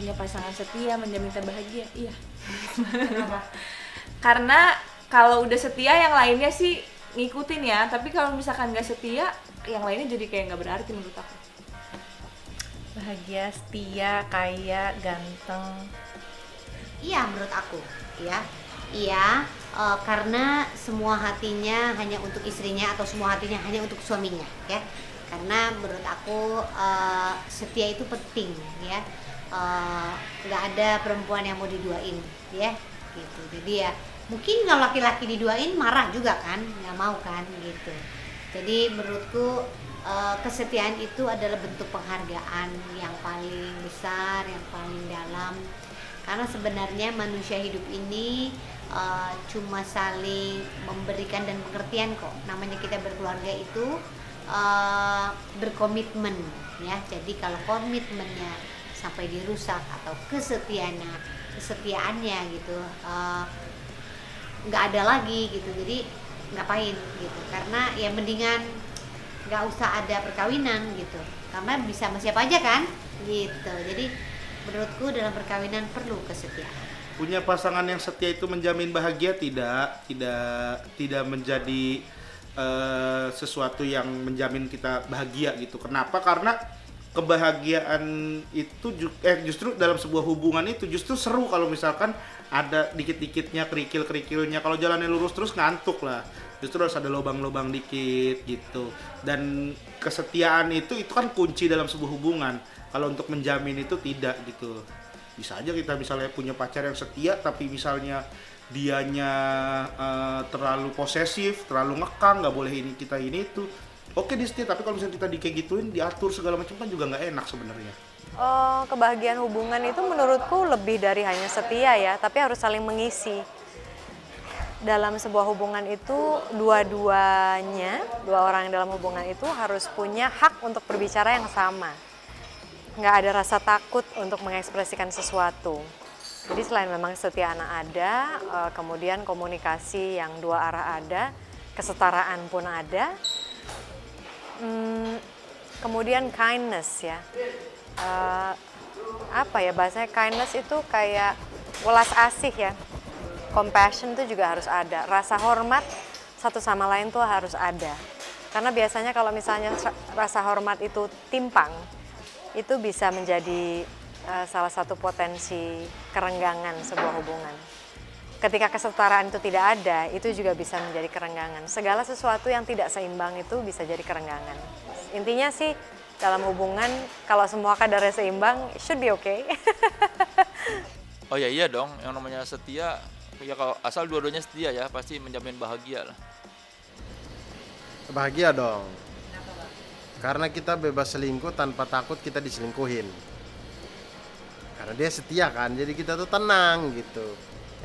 punya pasangan setia menjamin kita bahagia. Iya. Karena kalau udah setia yang lainnya sih ngikutin ya, tapi kalau misalkan nggak setia, yang lainnya jadi kayak nggak berarti menurut aku. Bahagia, setia, kaya, ganteng. Iya menurut aku, ya. Iya, karena semua hatinya hanya untuk istrinya atau semua hatinya hanya untuk suaminya, ya. Karena menurut aku setia itu penting, ya. Nggak ada perempuan yang mau diduain, ya. Gitu. Jadi ya mungkin kalau laki-laki diduain marah juga kan, nggak mau kan, gitu. Jadi menurutku kesetiaan itu adalah bentuk penghargaan yang paling besar, yang paling dalam. Karena sebenarnya manusia hidup ini cuma saling memberikan dan pengertian kok. Namanya kita berkeluarga itu berkomitmen, ya. Jadi kalau komitmennya sampai dirusak atau kesetiaannya gitu nggak ada lagi gitu. Jadi ngapain gitu? Karena ya mendingan nggak usah ada perkawinan gitu. Karena bisa sama siapa aja kan gitu. Jadi menurutku dalam perkawinan perlu kesetiaan. Punya pasangan yang setia itu menjamin bahagia? Tidak menjadi sesuatu yang menjamin kita bahagia gitu. Kenapa? Karena kebahagiaan itu justru dalam sebuah hubungan itu justru seru kalau misalkan ada dikit-dikitnya kerikil-kerikilnya. Kalau jalannya lurus terus ngantuk lah. Justru harus ada lubang-lubang dikit gitu. Dan kesetiaan itu kan kunci dalam sebuah hubungan. Kalau untuk menjamin itu tidak gitu. Bisa aja kita misalnya punya pacar yang setia tapi misalnya dianya terlalu posesif, terlalu ngekang, nggak boleh ini kita ini itu. Oke dia setia, tapi kalau misalnya kita kayak gituin, diatur segala macam kan juga nggak enak sebenarnya. Kebahagiaan hubungan itu menurutku lebih dari hanya setia ya, tapi harus saling mengisi. Dalam sebuah hubungan itu dua orang dalam hubungan itu harus punya hak untuk berbicara yang sama. Nggak ada rasa takut untuk mengekspresikan sesuatu. Jadi selain memang kesetiaan ada, kemudian komunikasi yang dua arah ada, kesetaraan pun ada, kemudian kindness ya. Apa ya bahasanya, kindness itu kayak welas asih ya. Compassion itu juga harus ada. Rasa hormat satu sama lain tuh harus ada. Karena biasanya kalau misalnya rasa hormat itu timpang, itu bisa menjadi salah satu potensi kerenggangan sebuah hubungan. Ketika kesetaraan itu tidak ada, itu juga bisa menjadi kerenggangan. Segala sesuatu yang tidak seimbang itu bisa jadi kerenggangan. Intinya sih dalam hubungan kalau semua kadarnya seimbang, should be okay. Oh ya iya dong, yang namanya setia, ya kalau asal dua-duanya setia ya pasti menjamin bahagia lah. Bahagia dong. Karena kita bebas selingkuh tanpa takut kita diselingkuhin. Karena dia setia kan, jadi kita tuh tenang gitu.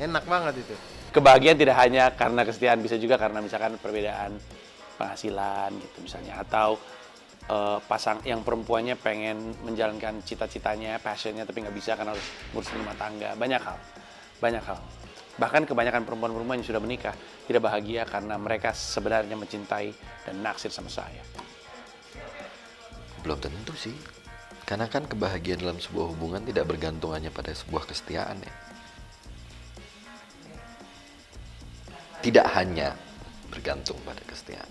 Enak banget itu. Kebahagiaan tidak hanya karena kesetiaan, bisa juga karena misalkan perbedaan penghasilan gitu misalnya. Atau yang perempuannya pengen menjalankan cita-citanya, passionnya, tapi nggak bisa karena harus ngurusin rumah tangga. Banyak hal. Bahkan kebanyakan perempuan-perempuan yang sudah menikah tidak bahagia karena mereka sebenarnya mencintai dan naksir sama saya. Belum tentu sih, karena kan kebahagiaan dalam sebuah hubungan tidak bergantung hanya pada sebuah kesetiaan ya. Tidak hanya bergantung pada kesetiaan.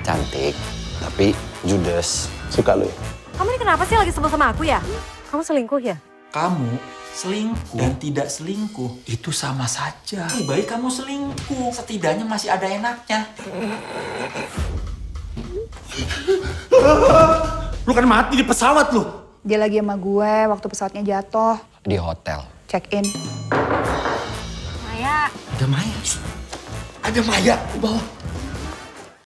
Cantik, tapi judes. Suka lu ya? Kamu ini kenapa sih lagi sebel sama aku ya? Kamu selingkuh ya? Kamu selingkuh dan tidak selingkuh itu sama saja. Lebih baik kamu selingkuh, setidaknya masih ada enaknya. Lu kan mati di pesawat lu. Dia lagi sama gue waktu pesawatnya jatuh. Di hotel. Check in. Maya. Ada Maya. Ada Maya di bawah.